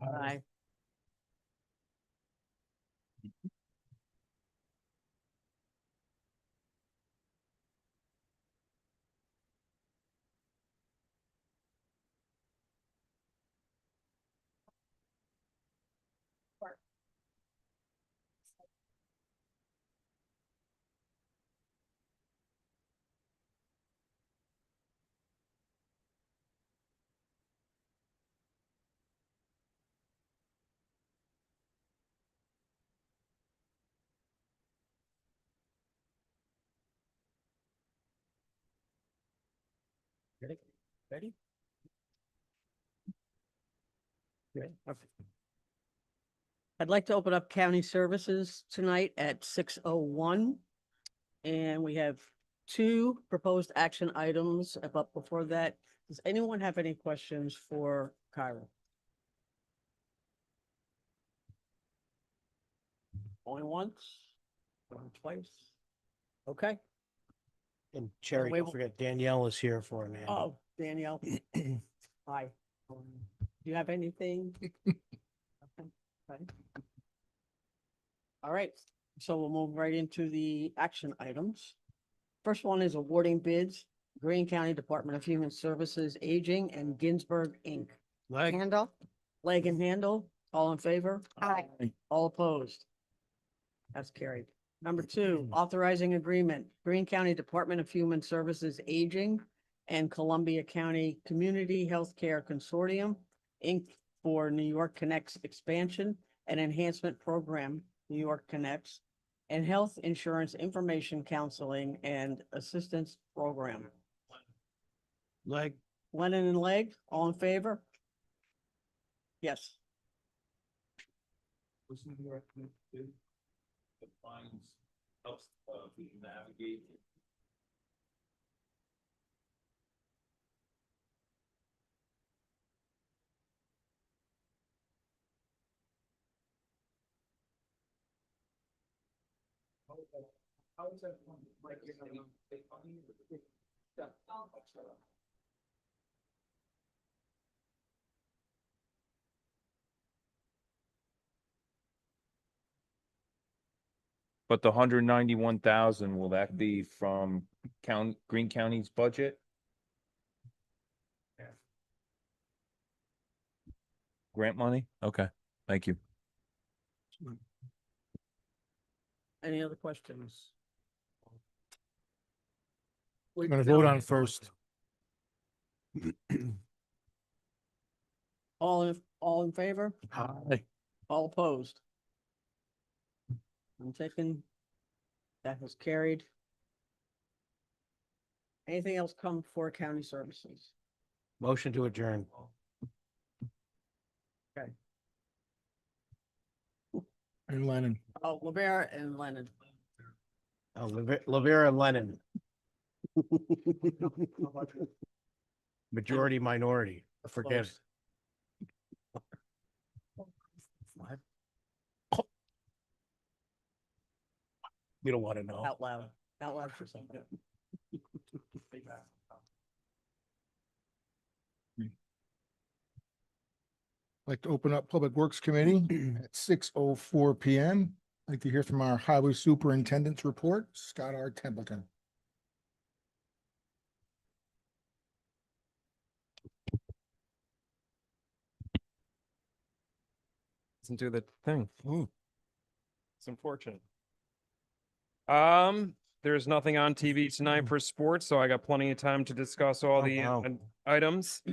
Aye. Ready? Ready? Good. Okay. I'd like to open up county services tonight at 6:01. And we have two proposed action items. But before that, does anyone have any questions for Kyra? Only once? Going twice? Okay. And Cherry, wait, don't forget Danielle is here for me. Oh, Danielle. Hi. Do you have anything? Okay. All right, so we'll move right into the action items. First one is awarding bids, Greene County Department of Human Services, Aging and Ginsburg Inc. Leg, Handle, leg and handle, all in favor? Aye. All opposed? That's carried. Number two, authorizing agreement, Greene County Department of Human Services, Aging and Columbia County Community Healthcare Consortium, Inc. for New York Connects expansion and enhancement program, New York Connects, and health insurance information counseling and assistance program. leg, Lennon and Leg, all in favor? Yes. Listen to your recommendation. Defines, helps, people navigate. How is that? Like, you're gonna take money? Yeah. But the 191,000, will that be from Greene County's budget? Yeah. Grant money? Okay, thank you. Any other questions? we're gonna vote on it first. All in favor? Aye. All opposed? I'm taking, that was carried. Anything else come for county services? Motion to adjourn. And Lennon. Oh, Lavera and Lennon. Oh, Lavera and Lennon. Majority, minority, forget it. You don't want to know. Out loud for something. Like to open up Public Works Committee at 6:04 PM. I'd like to hear from our Highway Superintendent's report, Scott R. Templeton. Listen to the thing. It's unfortunate. There's nothing on TV tonight for sports, so I got plenty of time to discuss all the wow. items.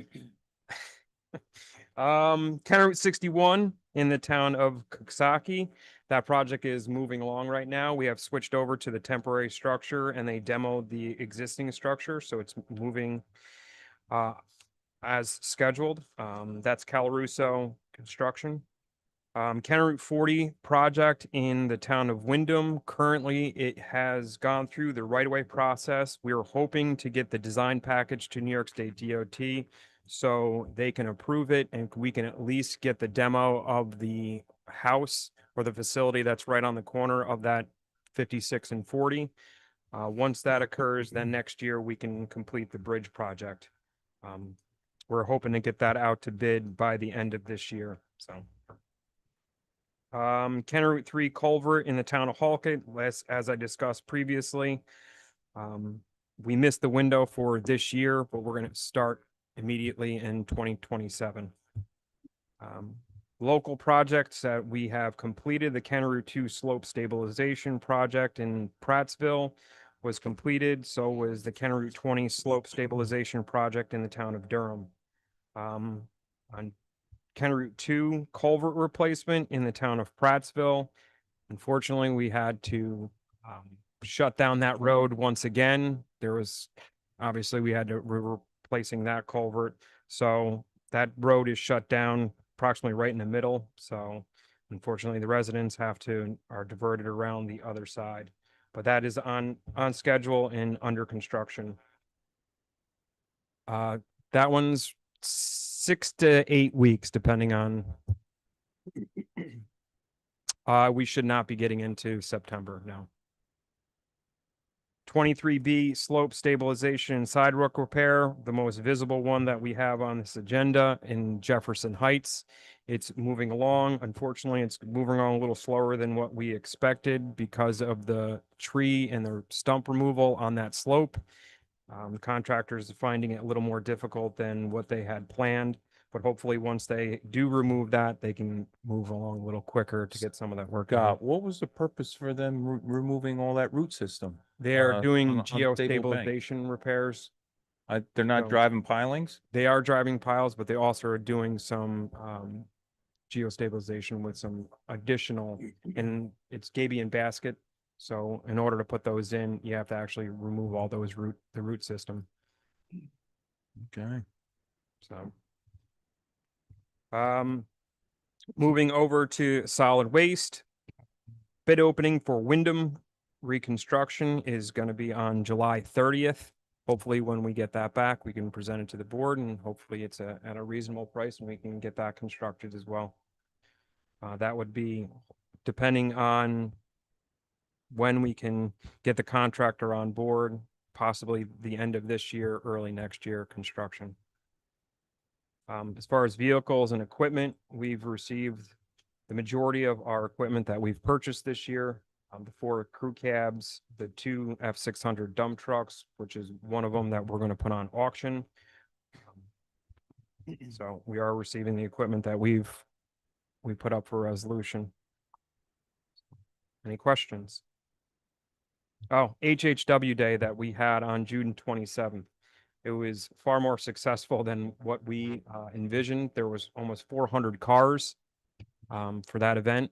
County Route 61 in the town of Coxsackie. That project is moving along right now. We have switched over to the temporary structure and they demoed the existing structure, so it's moving as scheduled. That's Calaruso Construction. County Route 40 project in the town of Wyndham. Currently, it has gone through the right-of-way process. We are hoping to get the design package to New York State DOT so they can approve it and we can at least get the demo of the house or the facility that's right on the corner of that 56 and 40. Once that occurs, then next year we can complete the bridge project. We're hoping to get that out to bid by the end of this year. So. County Route 3 culvert in the town of Halkett, as I discussed previously. We missed the window for this year, but we're gonna start immediately in 2027. Local projects that we have completed, the County Route 2 slope stabilization project in Prattsville was completed. So was the County Route 20 slope stabilization project in the town of Durham. On County Route 2 culvert replacement in the town of Prattsville. Unfortunately, we had to shut down that road once again. There was, obviously, we had to, we're replacing that culvert. So that road is shut down approximately right in the middle. So unfortunately, the residents are diverted around the other side. But that is on schedule and under construction. That one's 6 to 8 weeks, depending on. We should not be getting into September, no. 23B slope stabilization and sidewalk repair, the most visible one that we have on this agenda in Jefferson Heights. It's moving along. Unfortunately, it's moving on a little slower than what we expected because of the tree and the stump removal on that slope. The contractors are finding it a little more difficult than what they had planned, but hopefully once they do remove that, they can move along a little quicker to get some of that work done. What was the purpose for them removing all that root system? They are on doing a unstable bank? geostabilization repairs. They're not So- driving pilings? They are driving piles, but they also are doing some geostabilization with some additional, and it's gabion basket. So in order to put those in, you have to actually remove all those the root system. Okay. So. Moving over to solid waste. Bid opening for Wyndham reconstruction is going to be on July 30th. Hopefully, when we get that back, we can present it to the board and hopefully it's at a reasonable price and we can get that constructed as well. That would be depending on when we can get the contractor on board, possibly the end of this year, early next year construction. As far as vehicles and equipment, we've received the majority of our equipment that we've purchased this year. The 4 crew cabs, the 2 F600 dump trucks, which is one of them that we're going to put on auction. So we are receiving the equipment that we put up for resolution. Any questions? Oh, HHW Day that we had on June 27th. It was far more successful than what we envisioned. There was almost 400 cars for that event.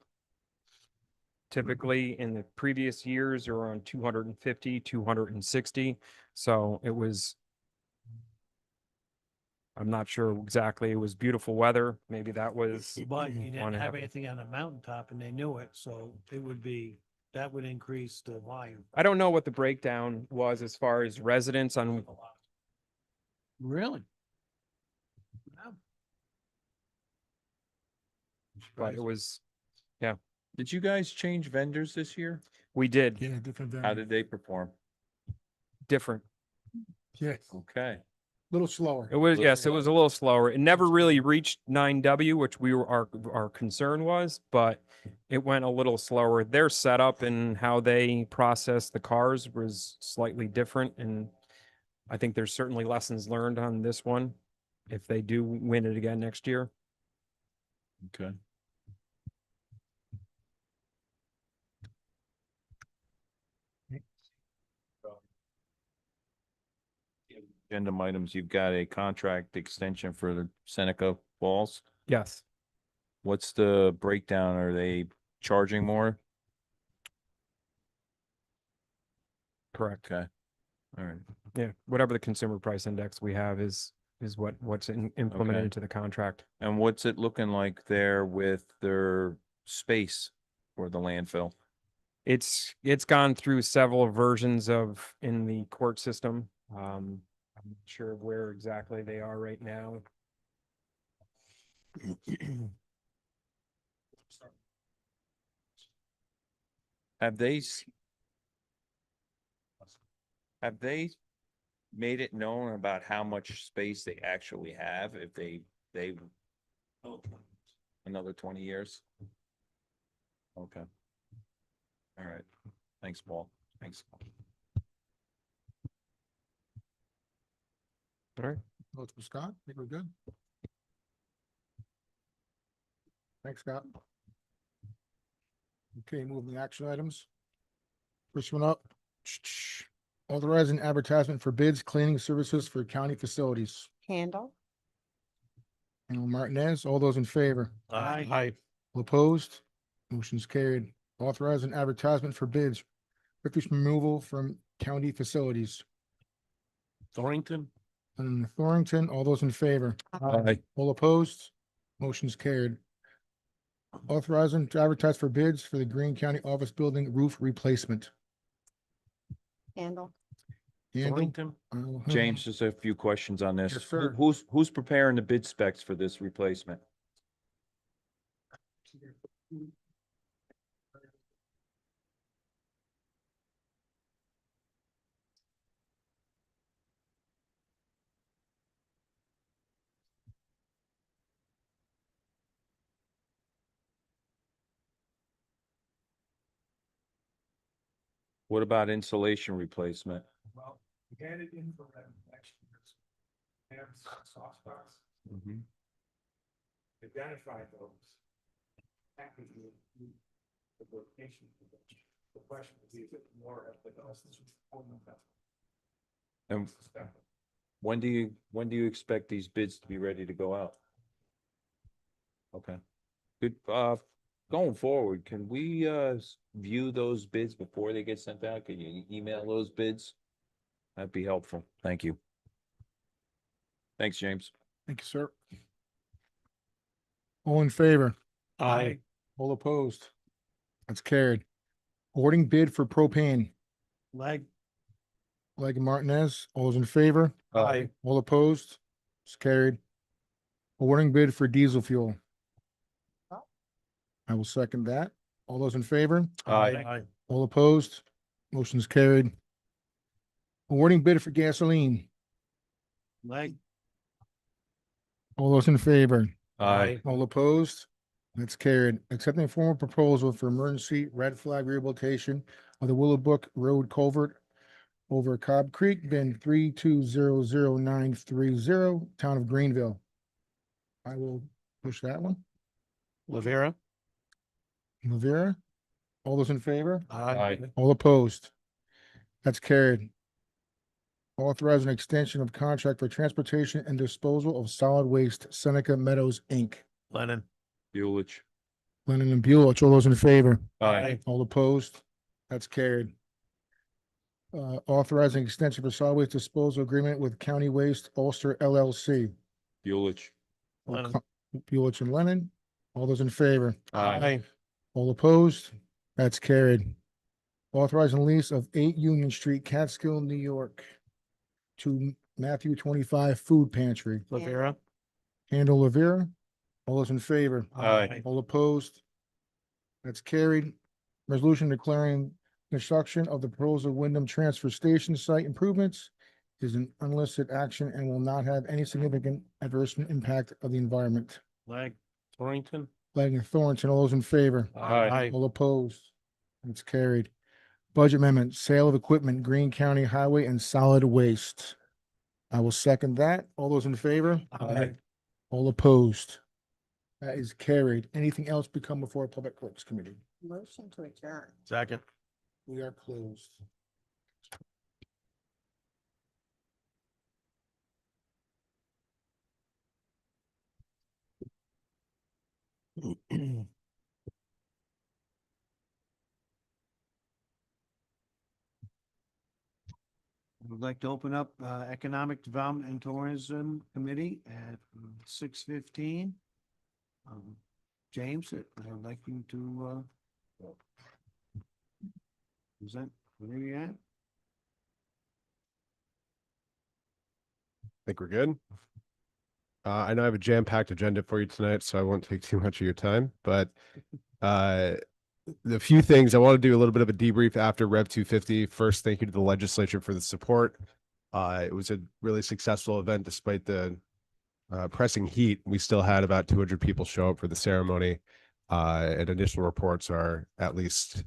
Typically in the previous years, there were around 250, 260. So it was, I'm not sure exactly. It was beautiful weather. Maybe that was. But you didn't Wanna have have- anything on the mountaintop and they knew it, so it would be, that would increase the volume. I don't know what the breakdown was as far as residents on, Really? but it was, Did you guys change vendors this year? we did Yeah, different How than, did they perform? different. yeah, Okay. little slower. It was, Little yes, it was a little slower. It never really reached 9W, which our concern was, but it went a little slower. Their setup and how they process the cars was slightly different. And I think there's certainly lessons learned on this one if they do win it again next year. Okay. Agenda items, you've got a contract extension for the Seneca Falls. Yes, What's the breakdown? Are they charging more? correct. Okay. All right. Yeah, whatever the consumer price index we have is what's implemented Okay. into the contract. And what's it looking like there with their space for the landfill? It's gone through several versions of in the court system. I'm not sure where exactly they are right now. Have they have they made it known about how much space they actually have if they Another 20 years? Okay. All right. Thanks, Paul. Thanks. All right. Votes for Scott, I think we're good. Thanks, Scott. Okay, moving the action items. First one up. Authorizing advertisement for bids, cleaning services for county facilities. Handle. And Martinez, all those in favor? Aye. All opposed? Motion's carried. Authorizing advertisement for bids, refuse removal from county facilities. Thornton. And Thornton, all those in favor? Aye. All opposed? Motion's carried. Authorizing to advertise for bids for the Greene County Office Building roof replacement. Handle. Handle. Thornton. James, just a few questions on this. Yes, sir. Who's preparing the bid specs for this replacement? What about insulation replacement? Well, we had it in for next year's. Have soft spots, Mhm. identify those. Package the location. The question is it more of the else? And when do you expect these bids to be ready to go out? Okay. Good, going forward, can we, view those bids before they get sent out? Can you email those bids? That'd be helpful. Thank you. Thanks, James. Thank you, sir. All in favor? Aye. All opposed? That's carried. Awarding bid for propane. Leg. Leg and Martinez, all those in favor? Aye. All opposed? It's carried. Awarding bid for diesel fuel. I will second that. All those in favor? Aye. All opposed? Motion's carried. Awarding bid for gasoline. Leg. All those in favor? Aye. All opposed? That's carried. Accepting a formal proposal for emergency red flag rehabilitation of the Willowbrook Road culvert over Cobb Creek, bin 3200930, town of Greenville. I will push that one. Lavera. Rivera, all those in favor? Aye. All opposed? That's carried. Authorize an extension of contract for transportation and disposal of solid waste, Seneca Meadows, Inc. Lennon. Buelich. Lennon and Bueller, all those in favor? Aye. All opposed? That's carried. Authorizing extension for solid waste disposal agreement with County Waste Ulster LLC. Buelich. Lennon. Bueller and Lennon, all those in favor? Aye. All opposed? That's carried. Authorizing lease of 8 Union Street, Catskill, New York to Matthew 25 Food Pantry. Lavera. Handle Rivera, all those in favor? Aye. All opposed? That's carried. Resolution declaring construction of the proposed Wyndham Transfer Station site improvements is an unlisted action and will not have any significant adverse impact of the environment. Leg. Thornton. Flag and Thornton, all those in favor? Aye. All opposed? It's carried. Budget amendment, sale of equipment, Greene County Highway and solid waste. I will second that. All those in favor? Aye. All opposed? That is carried. Anything else become before Public Works Committee? Motion to adjourn. Second. We are closed. Would like to open up Economic Development and Tourism Committee at 6:15. James, I'd like you to present where you at. Think we're good. I know I have a jam-packed agenda for you tonight, so I won't take too much of your time, but the few things I want to do a little bit of a debrief after Rev 250. First, thank you to the legislature for the support. It was a really successful event despite the pressing heat, we still had about 200 people show up for the ceremony. And initial reports are at least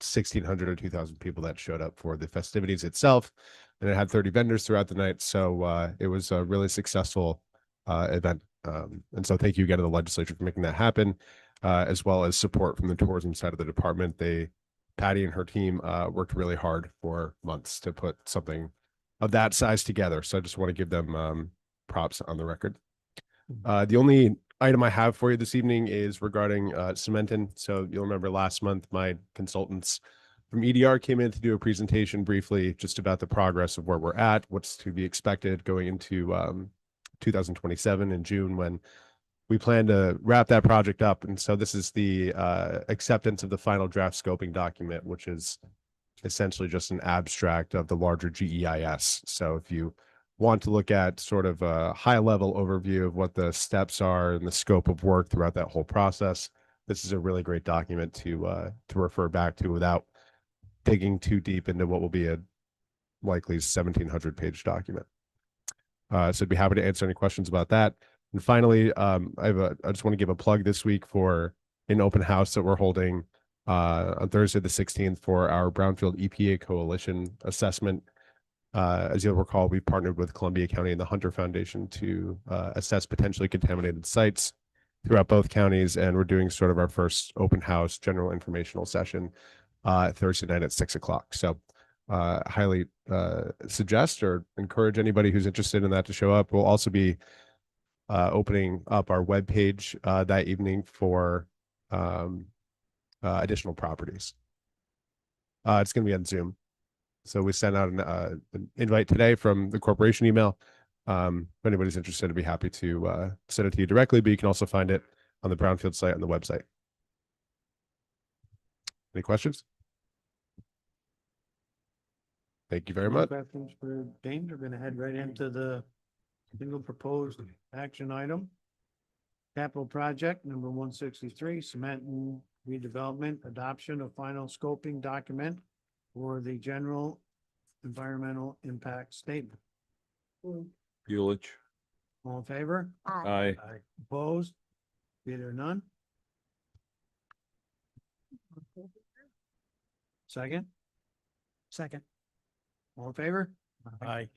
1,600 or 2,000 people that showed up for the festivities itself. And it had 30 vendors throughout the night. So it was a really successful event. And so thank you again to the legislature for making that happen, as well as support from the tourism side of the department. Patty and her team worked really hard for months to put something of that size together. So I just want to give them props on the record. The only item I have for you this evening is regarding Cementon. So you'll remember last month, my consultants from EDR came in to do a presentation briefly just about the progress of where we're at, what's to be expected going into 2027 in June, when we plan to wrap that project up. And so this is the acceptance of the final draft scoping document, which is essentially just an abstract of the larger GEIS. So if you want to look at sort of a high level overview of what the steps are and the scope of work throughout that whole process, this is a really great document to refer back to without digging too deep into what will be a likely 1,700-page document. So I'd be happy to answer any questions about that. And finally, I just want to give a plug this week for an open house that we're holding on Thursday the 16th for our Brownfield EPA Coalition assessment. As you'll recall, we partnered with Columbia County and the Hunter Foundation to assess potentially contaminated sites throughout both counties, and we're doing sort of our first open house general informational session Thursday night at 6 o'clock. So highly suggest or encourage anybody who's interested in that to show up. We'll also be opening up our webpage that evening for additional properties. It's going to be on Zoom. So we sent out an invite today from the corporation email. If anybody's interested, I'd be happy to send it to you directly, but you can also find it on the Brownfield site on the website. Any questions? Thank you very much. Questions for James? We're gonna head right into the single proposed action item. Capital project number 163, cement and redevelopment, adoption of final scoping document for the general environmental impact statement. Buelich. All in favor? Aye. Opposed? Be there none? Second? Second. All in favor? Aye.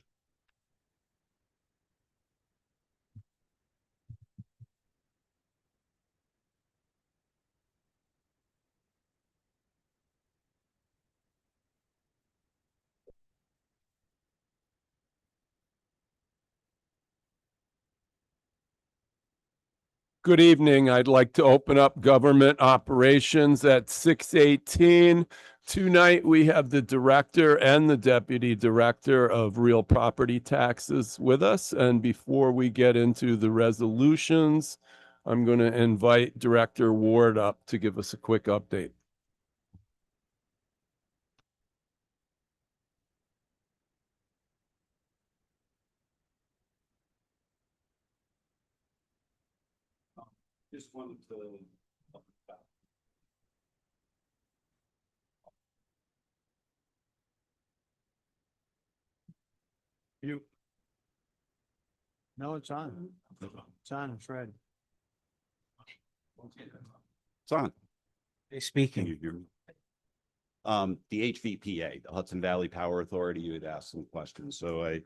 Good evening. I'd like to open up government operations at 6:18. Tonight, we have the director and the deputy director of real property taxes with us. And before we get into the resolutions, I'm going to invite Director Ward up to give us a quick update. Just wanted to. You. No, it's on. It's on, it's ready. It's on. Hey, Can speaking. you hear me? The HVPA, the Hudson Valley Power Authority, you had asked some questions. So I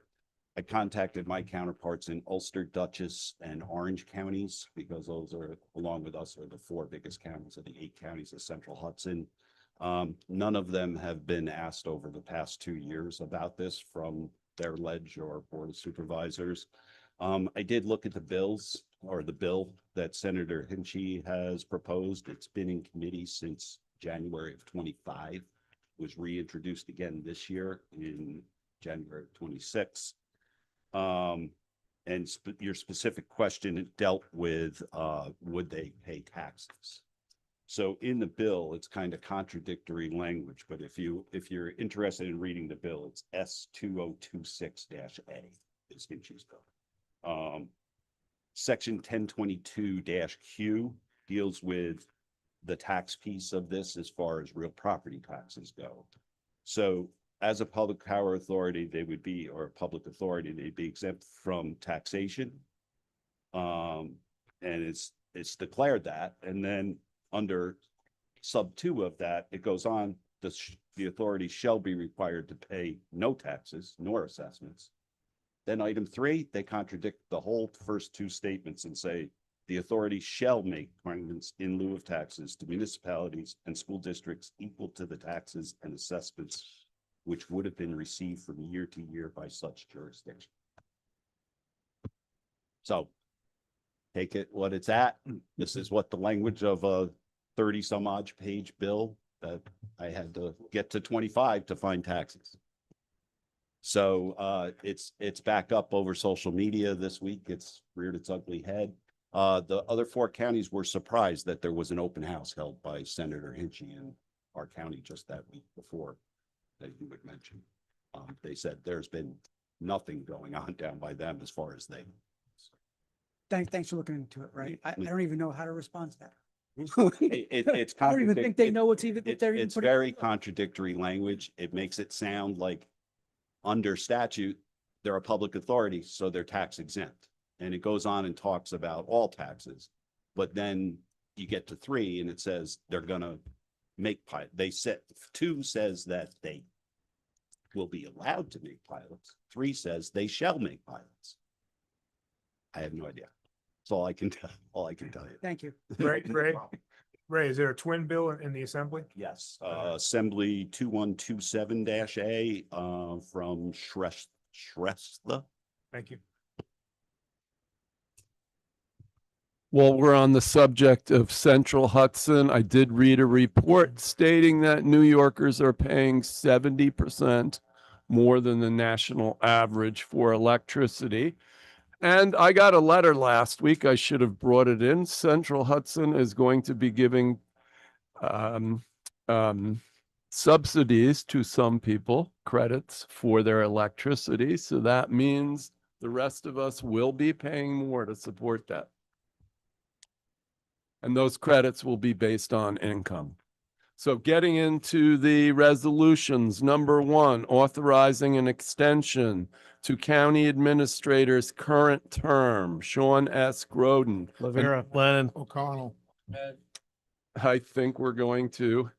contacted my counterparts in Ulster, Dutchess, and Orange counties, because those are, along with us, are the four biggest counties of the 8 counties of Central Hudson. None of them have been asked over the past 2 years about this from their ledge or board of supervisors. I did look at the bills, or the bill that Senator Hinchey has proposed. It's been in committee since January of 25, was reintroduced again this year in January of 26. And your specific question dealt with would they pay taxes? So in the bill, it's kind of contradictory language, but if you're interested in reading the bill, it's S2026-A is Hinchey's bill. Section 1022-Q deals with the tax piece of this as far as real property taxes go. So as a public power authority, they would be, or a public authority, they'd be exempt from taxation. And it's declared that, and then under sub 2 of that, it goes on, the authority shall be required to pay no taxes nor assessments. Then item 3, they contradict the whole first 2 statements and say the authority shall make payments in lieu of taxes to municipalities and school districts equal to the taxes and assessments which would have been received from year to year by such jurisdiction. So take it what it's at. This is what the language of a 30 some odd page bill that I had to get to 25 to find taxes. So it's back up over social media this week. It's reared its ugly head. The other 4 counties were surprised that there was an open house held by Senator Hinchey in our county just that week before that you would mention. They said there's been nothing going on down by them as far as they. Thanks for looking into it, right? I don't even know how to respond to that. It's I don't even think they know what's even, if they're even It's putting. very contradictory language. It makes it sound like under statute, they're a public authority, so they're tax exempt. And it goes on and talks about all taxes. But then you get to 3 and it says they're gonna make they said 2 says that they will be allowed to make pilots. 3 says they shall make pilots. I have no idea. That's all I can tell. All I can tell you. Thank you. Ray, is there a twin bill in the assembly? Yes, Assembly 2127-A from Shrestha. Thank you. While we're on the subject of Central Hudson, I did read a report stating that New Yorkers are paying 70% more than the national average for electricity. And I got a letter last week. I should have brought it in. Central Hudson is going to be giving subsidies to some people, credits for their electricity. So that means the rest of us will be paying more to support that. And those credits will be based on income. So getting into the resolutions, number 1, authorizing an extension to county administrator's current term, Sean S. Groden. Lavera, Lennon. O'Connell. I think we're going to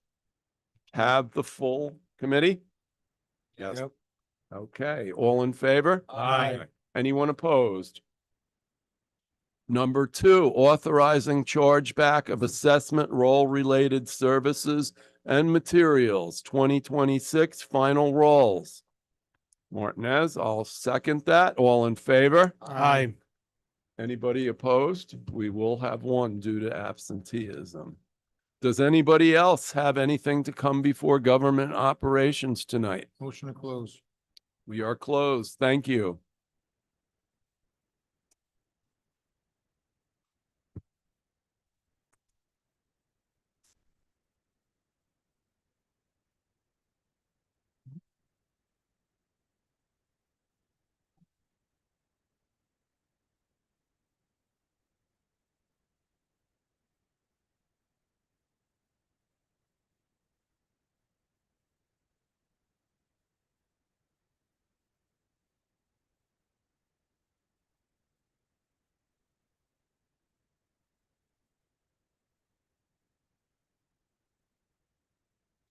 have the full committee. Yes. Yep. Okay, all in favor? Aye. Anyone opposed? Number 2, authorizing chargeback of assessment role-related services and materials, 2026 final rolls. Martinez, I'll second that. All in favor? Aye. Anybody opposed? We will have 1 due to absenteeism. Does anybody else have anything to come before government operations tonight? Motion to close. We are closed. Thank you.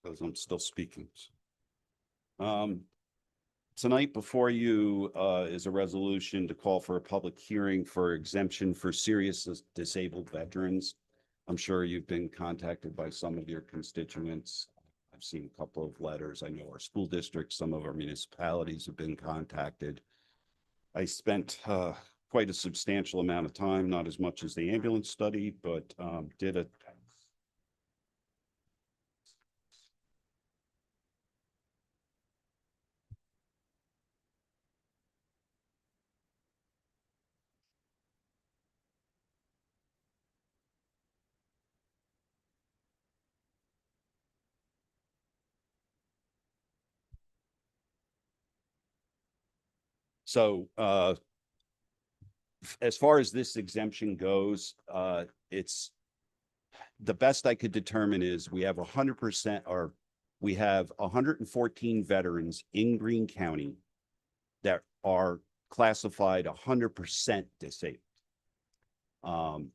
Because I'm still speaking. Tonight before you is a resolution to call for a public hearing for exemption for serious disabled veterans. I'm sure you've been contacted by some of your constituents. I've seen a couple of letters. I know our school districts, some of our municipalities have been contacted. I spent quite a substantial amount of time, not as much as the ambulance study, but did a So as far as this exemption goes, it's the best I could determine is we have 100% or we have 114 veterans in Greene County that are classified 100% disabled.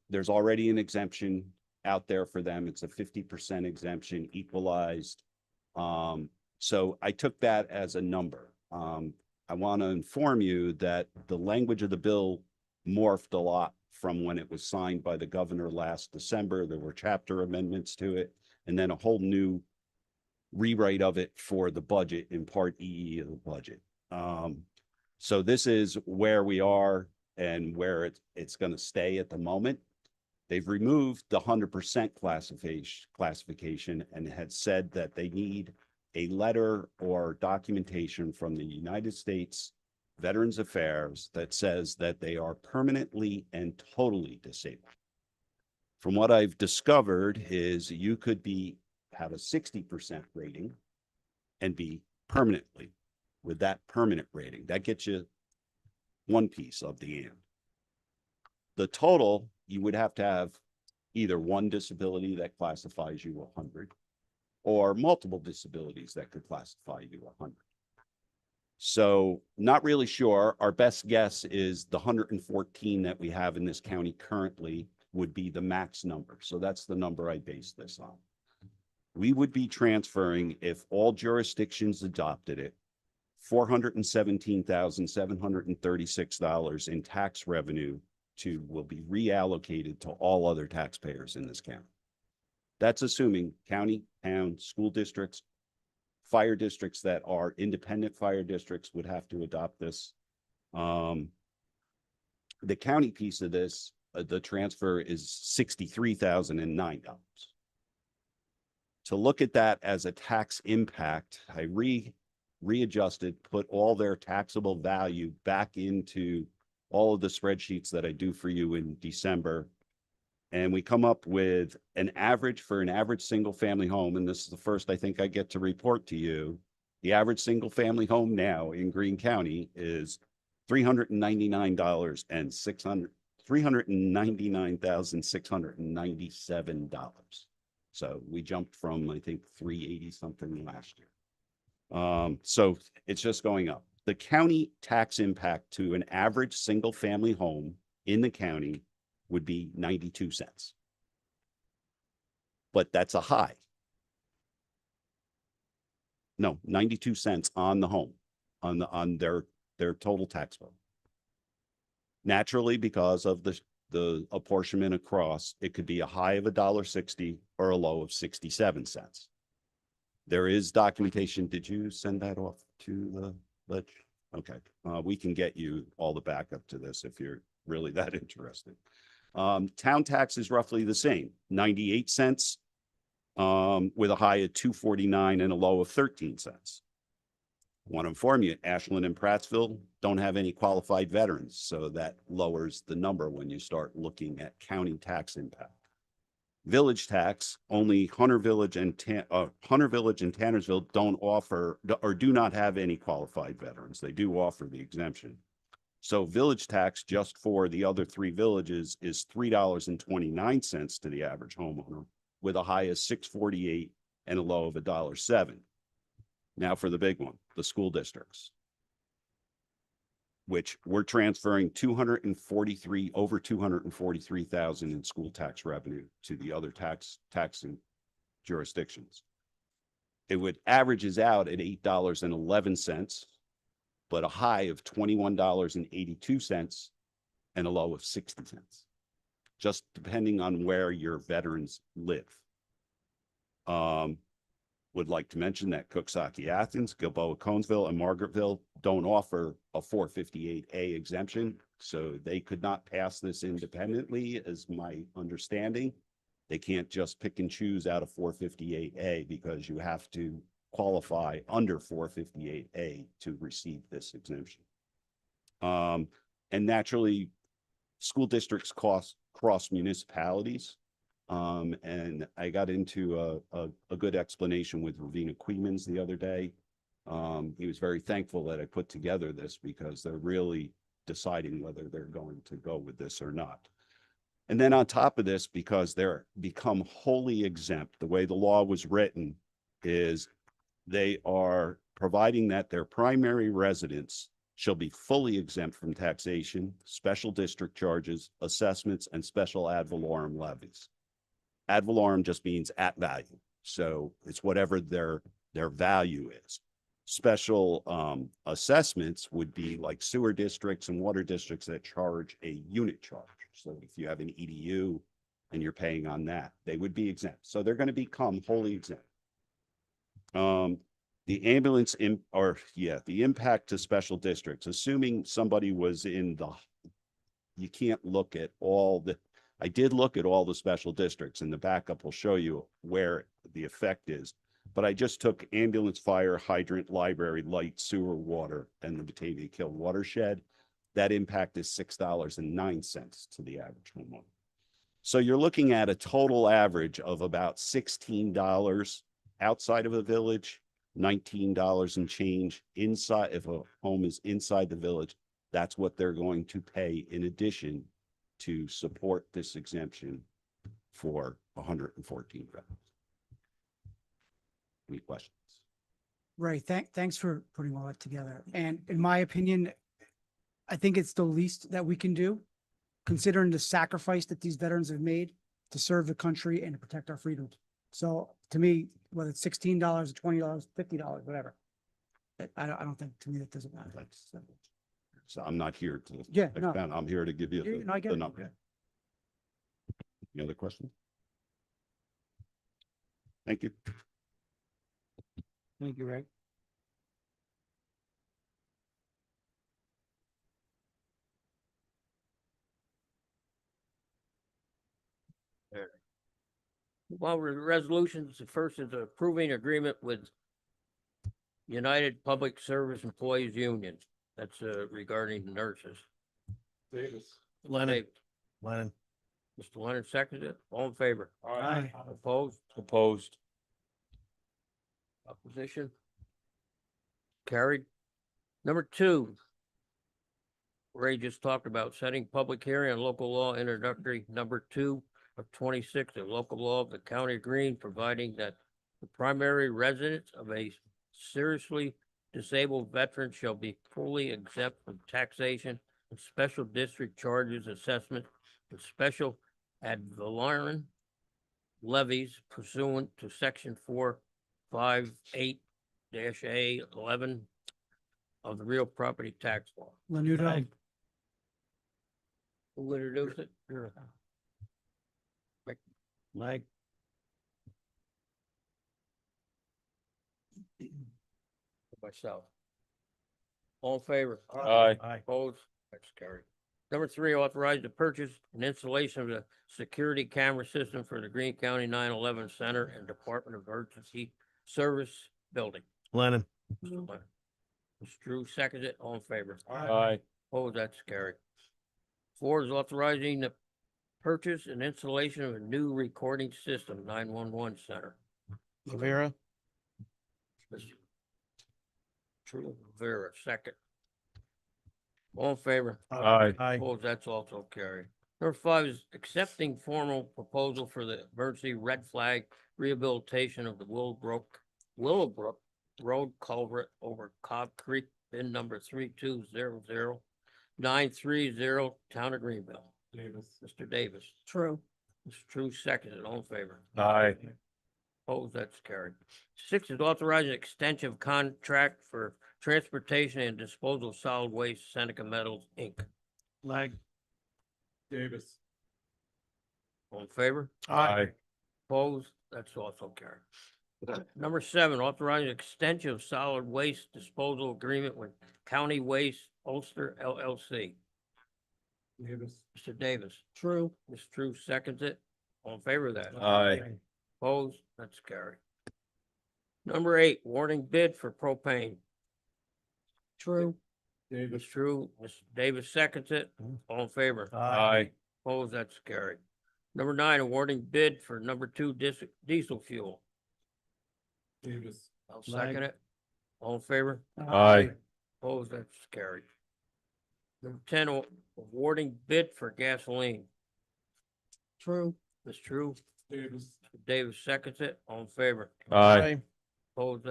There's already an exemption out there for them. It's a 50% exemption equalized. So I took that as a number. I want to inform you that the language of the bill morphed a lot from when it was signed by the governor last December. There were chapter amendments to it, and then a whole new rewrite of it for the budget in Part EE of the budget. So this is where we are and where it's going to stay at the moment. They've removed the 100% classification and had said that they need a letter or documentation from the United States Veterans Affairs that says that they are permanently and totally disabled. From what I've discovered is you could have a 60% rating and be permanently with that permanent rating. That gets you one piece of the and. The total, you would have to have either one disability that classifies you 100 or multiple disabilities that could classify you 100. So not really sure. Our best guess is the 114 that we have in this county currently would be the max number. So that's the number I base this on. We would be transferring, if all jurisdictions adopted it, $417,736 in tax revenue will be reallocated to all other taxpayers in this county. That's assuming county, town, school districts, fire districts that are independent fire districts would have to adopt this. The county piece of this, the transfer is $63,009. To look at that as a tax impact, I readjusted, put all their taxable value back into all of the spreadsheets that I do for you in December. And we come up with an average for an average single family home. And this is the first I think I get to report to you. The average single family home now in Greene County is $399,697. So we jumped from, I think, 380 something last year. So it's just going up. The county tax impact to an average single family home in the county would be 92 cents. But that's a high. No, 92 cents on the home, on their total tax bill. Naturally, because of the apportionment across, it could be a high of $1.60 or a low of 67 cents. There is documentation. Did you send that off to the ledge? Okay. We can get you all the backup to this if you're really that interested. Town tax is roughly the same, 98 cents with a high of 249 and a low of 13 cents. I want to inform you, Ashland and Prattsville don't have any qualified veterans, so that lowers the number when you start looking at county tax impact. Village tax, only Hunter Village and Tannersville don't offer or do not have any qualified veterans. They do offer the exemption. So village tax just for the other three villages is $3.29 to the average homeowner with a high of $6.48 and a low of $1.07. Now for the big one, the school districts, which we're transferring over 243,000 in school tax revenue to the other taxing jurisdictions. It would averages out at $8.11, but a high of $21.82 and a low of 60 cents, just depending on where your veterans live. Would like to mention that Cooksaki, Athens, Gilboa, Conesville, and Margaretville don't offer a 458A exemption, so they could not pass this independently, as my understanding. They can't just pick and choose out of 458A because you have to qualify under 458A to receive this exemption. And naturally, school districts cross municipalities. And I got into a good explanation with Ravina Quemans the other day. He was very thankful that I put together this because they're really deciding whether they're going to go with this or not. And then on top of this, because they're become wholly exempt, the way the law was written is they are providing that their primary residence shall be fully exempt from taxation, special district charges, assessments, and special ad valorem levies. Ad valorem just means at value. So it's whatever their value is. Special assessments would be like sewer districts and water districts that charge a unit charge. So if you have an EDU and you're paying on that, they would be exempt. So they're going to become wholly exempt. The ambulance the impact to special districts, assuming somebody was in you can't look at I did look at all the special districts, and the backup will show you where the effect is. But I just took ambulance, fire, hydrant, library, light, sewer, water, and the Batavia Kill watershed. That impact is $6.09 to the average homeowner. So you're looking at a total average of about $16 outside of a village, $19 and change inside. If a home is inside the village, that's what they're going to pay in addition to support this exemption for 114 residents. Any questions? Right. Thanks for putting all that together. And in my opinion, I think it's the least that we can do, considering the sacrifice that these veterans have made to serve the country and to protect our freedoms. So to me, whether it's $16, $20, $50, whatever, I don't think, to me, that doesn't matter. So I'm not here to Yeah, no. expound. I'm here to give you No, I get the it. number. Any other questions? Thank you. Thank you, Ray. Well, resolutions, the first is approving agreement with United Public Service Employees Union. That's regarding nurses. Davis. Lennon. Dave, Lennon. Mr. Leonard seconded it. All in favor? Aye. Opposed? Opposed. Opposition? Carried. Number 2. Ray just talked about setting public hearing on local law introductory number 2 of 26 of local law of the County of Greene, providing that the primary residence of a seriously disabled veteran shall be fully exempt from taxation and special district charges, assessment, and special ad valorem levies pursuant to section 458-A11 of the real property tax law. Lanudo. Who introduced it? Leg. Myself. All in favor? Aye. Aye. Opposed? That's carried. Number 3, authorize the purchase and installation of the security camera system for the Greene County 9/11 Center and Department of Emergency Service Building. Lennon. Mr. Drew seconds it. All in favor? Aye. Opposed? That's carried. 4 is authorizing the purchase and installation of a new recording system, 911 Center. Rivera. Mr. Drew Vera, second. All in favor? Aye. Aye. Opposed, that's also carried. Number 5 is accepting formal proposal for the emergency red flag rehabilitation of the Willowbrook Road culvert over Cobb Creek, bin number 3200930, Town of Greenville. Davis. Mr. Davis. True. Mr. True seconded. All in favor? Aye. Opposed, that's carried. 6 is authorizing extension of contract for transportation and disposal of solid waste, Seneca Metals, Inc. Leg. Davis. All in favor? Aye. Opposed, that's also carried. Number 7, authorizing extension of solid waste disposal agreement with County Waste Ulster LLC. Davis. Mr. Davis. True. Ms. Drew seconds it. All in favor of that? Aye. Opposed, that's carried. Number 8, warning bid for propane. True. Ms. Davis. Drew, Ms. Davis seconds it. All in favor? Aye. Opposed, that's carried. Number 9, awarding bid for number 2 diesel fuel. Davis. I'll second it. All in favor? Aye. Opposed, that's carried. Number 10, awarding bid for gasoline. True. Ms. Drew, Davis. Davis seconds it. All in favor? Aye. Opposed,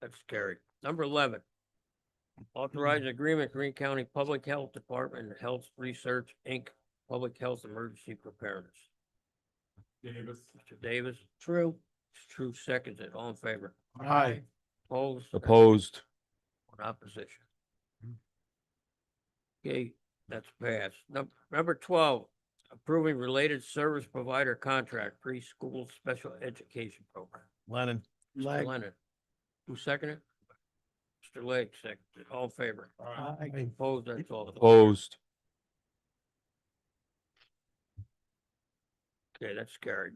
that's carried. Number 11, Authorized agreement, Greene County Public Health Department and Health Research, Inc., Public Health Emergency Preparedness. Davis. Mr. Davis, True. True seconds it, all in favor. Aye. Opposed? Opposed. One opposition. Okay, that's passed. Number 12, approving related service provider contract, preschool special education program. Lennon. Mr. Leg. Leonard. Who seconded? Mr. Lake, seconded. All in favor. Aye. Opposed, that's all. Opposed. Okay, that's carried.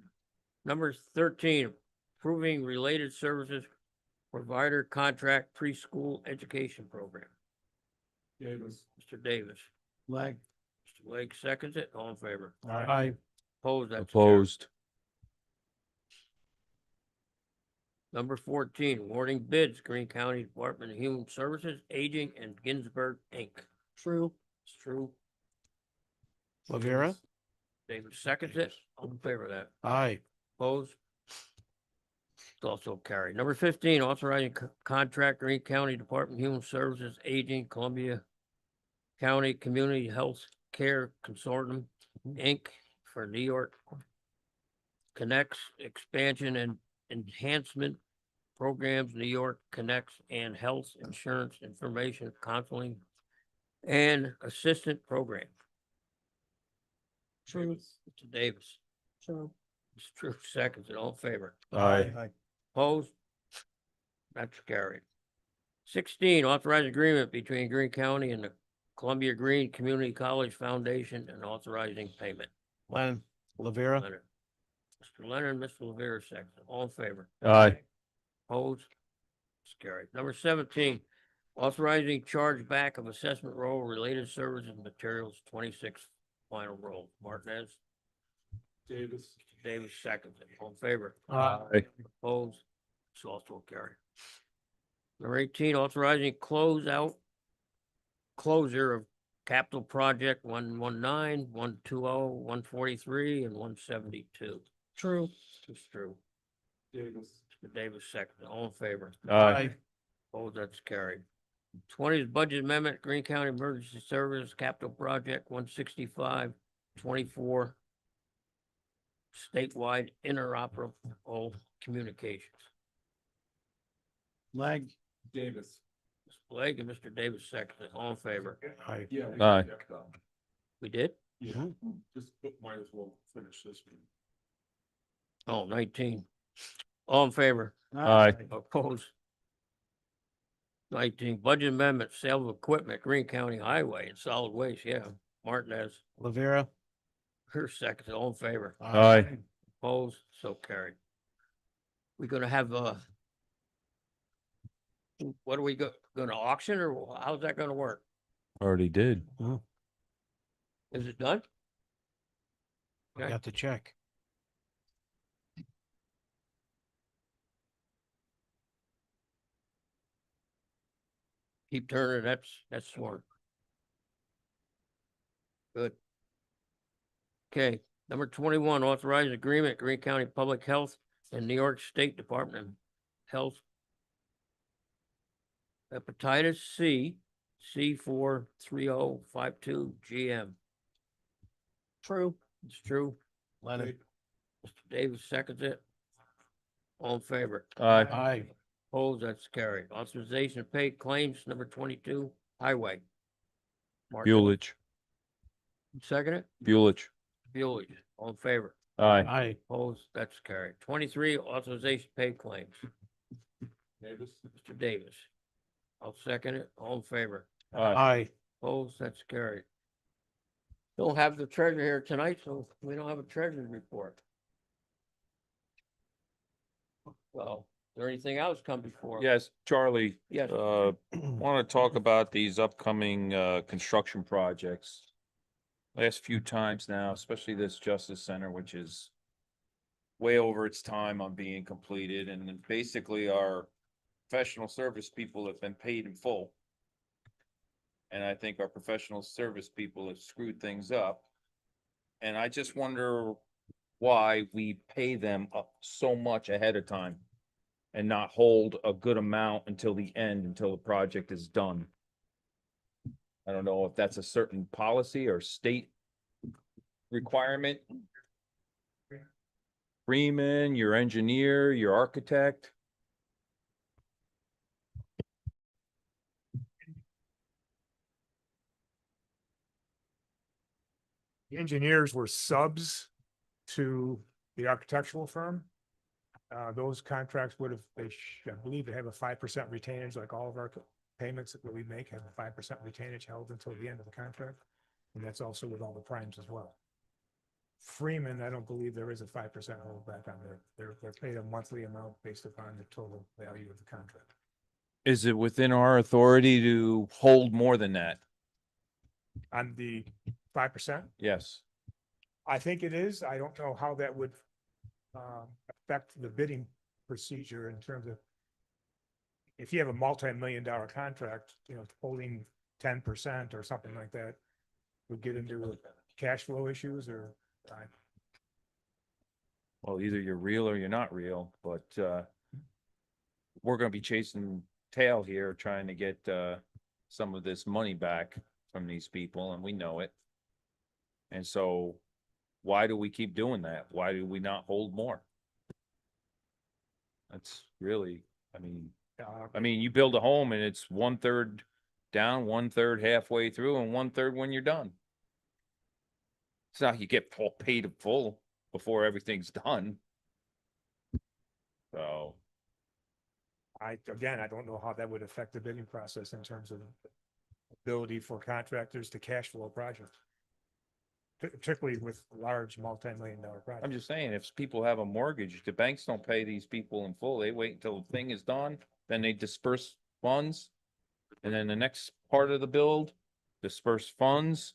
Number 13, approving related services provider contract preschool education program. Davis. Mr. Davis. Leg. Mr. Lake seconds it. All in favor. Aye. Opposed, that's carried. Opposed. Number 14, awarding bids, Greene County Department of Human Services, Aging and Ginsburg, Inc. True. It's true. Lavera. David seconds it. All in favor of that. Aye. Opposed? It's also carried. Number 15, authorizing contract Greene County Department of Human Services, Aging, Columbia County Community Health Care Consortium, Inc. for New York Connects Expansion and Enhancement Programs, New York Connects and Health Insurance Information Counseling and Assistant Program. True. Mr. Davis. True. It's true. Seconds. And all in favor. Aye. Opposed? That's carried. 16, authorized agreement between Greene County and the Columbia Greene Community College Foundation and authorizing payment. Lennon. Lavera. Leonard. Mr. Leonard, Mr. Lavera, second. All in favor. Aye. Opposed? It's carried. Number 17, authorizing charge back of assessment roll related services and materials, 26 final roll. Martinez. Davis. Davis, second. All in favor. Aye. Opposed? It's also carried. Number 18, authorizing closure of capital project 119, 120, 143, and 172. True. It's true. Davis. Mr. Davis, second. All in favor. Aye. Opposed? That's carried. 20 is budget amendment, Greene County Emergency Service Capital Project 165, 24. Statewide interoperable communications. Leg. Davis. Mr. Blake and Mr. Davis second. All in favor. Aye. Yeah. Aye. We did? Yeah, just might as well finish this one. Oh, 19. All in favor. Aye. Opposed? 19, budget amendment, sale of equipment, Greene County Highway and solid waste, yeah. Martinez, Lavera. her second, all in favor. Aye. Opposed? So carried. We gonna have, what are we gonna auction or how's that gonna work? Already did. Is it done? I got the check. Keep turning, that's smart. Good. Okay, number 21, authorized agreement, Greene County Public Health and New York State Department of Health. Hepatitis C, C43052 GM. True. It's true. Lennon. Mr. Davis seconds it. All in favor. Aye. Aye. Opposed, that's carried. Authorization to pay claims, number 22, Highway. Martin, Buelich. second it? Buelich. Buelich, all in favor. Aye. Aye. Opposed, that's carried. 23, authorization to pay claims. Davis. Mr. Davis. I'll second it. All in favor. Aye. Aye. Opposed, that's carried. Don't have the treasurer here tonight, so we don't have a treasury report. Well, is there anything else come before? Yes, Charlie, Yes. want to talk about these upcoming, construction projects. Last few times now, especially this Justice Center, which is way over its time on being completed, and then basically our professional service people have been paid in full. And I think our professional service people have screwed things up. And I just wonder why we pay them up so much ahead of time and not hold a good amount until the end, until the project is done. I don't know if that's a certain policy or state requirement. Freeman, your engineer, your architect. The engineers were subs to the architectural firm. Those contracts would have, I believe they have a 5% retainage, like all of our payments that we make have a 5% retainage held until the end of the contract. And that's also with all the primes as well. Freeman, I don't believe there is a 5% holdback on their, they're paid a monthly amount based upon the total value of the contract. Is it within our authority to hold more than that? On the 5%, Yes. I think it is. I don't know how that would affect the bidding procedure in terms of if you have a multi-million-dollar contract, holding 10% or something like that would get into cash flow issues or Well, either you're real or you're not real, but we're gonna be chasing tail here, trying to get some of this money back from these people, and we know it. And so why do we keep doing that? Why do we not hold more? That's really, I mean, you build a home and it's 1/3 down, 1/3 halfway through, and 1/3 when you're done. It's not you get paid in full before everything's done. So, I don't know how that would affect the bidding process in terms of ability for contractors to cash flow projects. Particularly with large multi-million-dollar projects. I'm just saying, if people have a mortgage, the banks don't pay these people in full. They wait until the thing is done, then they disperse funds. And then the next part of the build, disperse funds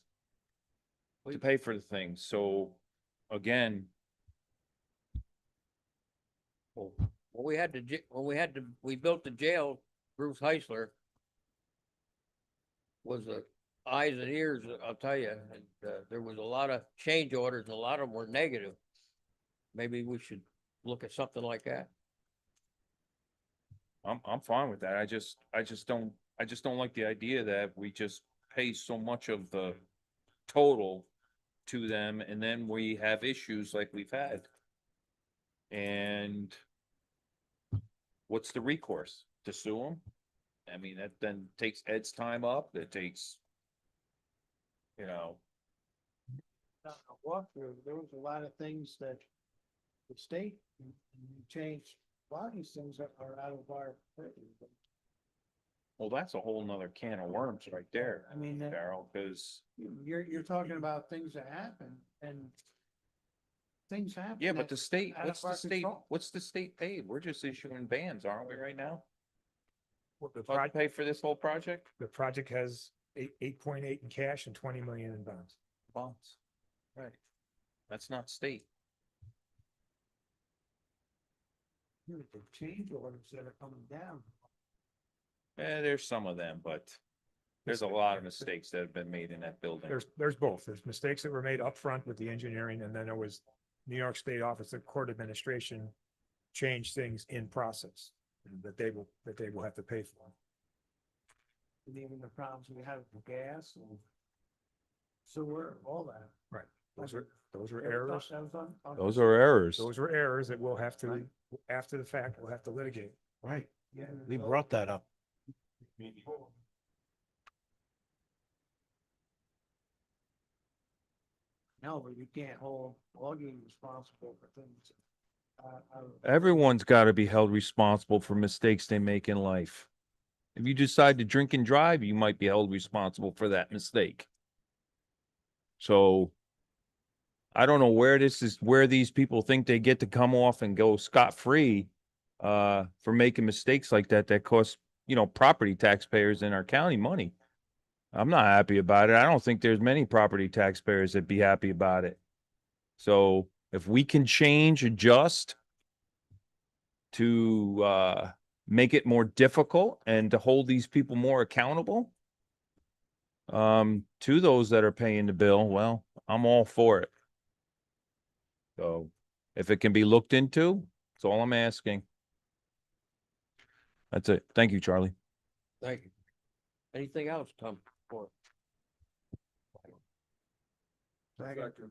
to pay for the thing. So again, When we built the jail, Bruce Heisler was the eyes and ears, I'll tell you, and there was a lot of change orders, and a lot of them were negative. Maybe we should look at something like that. I'm fine with that. I just don't like the idea that we just pay so much of the total to them and then we have issues like we've had. And what's the recourse? To sue them? I mean, that then takes Ed's time up. It takes, Walkthrough, there was a lot of things that the state changed. A lot of these things are out of our purview. well, that's a whole nother can of worms right there, I mean, Darryl, because you're talking about things that happen and things happen. yeah, but that the state, out of our control. what's the state paid? We're just issuing bans, aren't we, right now? Well, the About to project, pay for this whole project? the project has 8.8 in cash and 20 million in bonds. Bonds. Right. That's not state. The change orders that are coming down. There's some of them, but there's a lot of mistakes that have been made in that building. There's both. There's mistakes that were made upfront with the engineering, and then there was New York State Office of Court Administration changed things in process that they will have to pay for. And even the problems we have with gas and sewer, all that. Right. Those were errors. Those are errors. Those were errors that we'll have to, after the fact, we'll have to litigate. Right. Yeah. We brought that up. No, but you can't hold Augie responsible for things. Everyone's got to be held responsible for mistakes they make in life. If you decide to drink and drive, you might be held responsible for that mistake. So I don't know where these people think they get to come off and go scot-free for making mistakes like that cost, property taxpayers in our county money. I'm not happy about it. I don't think there's many property taxpayers that'd be happy about it. So if we can change, adjust to make it more difficult and to hold these people more accountable to those that are paying the bill, well, I'm all for it. So if it can be looked into, that's all I'm asking. That's it. Thank you, Charlie. Thank you. Anything else, Tom? Second.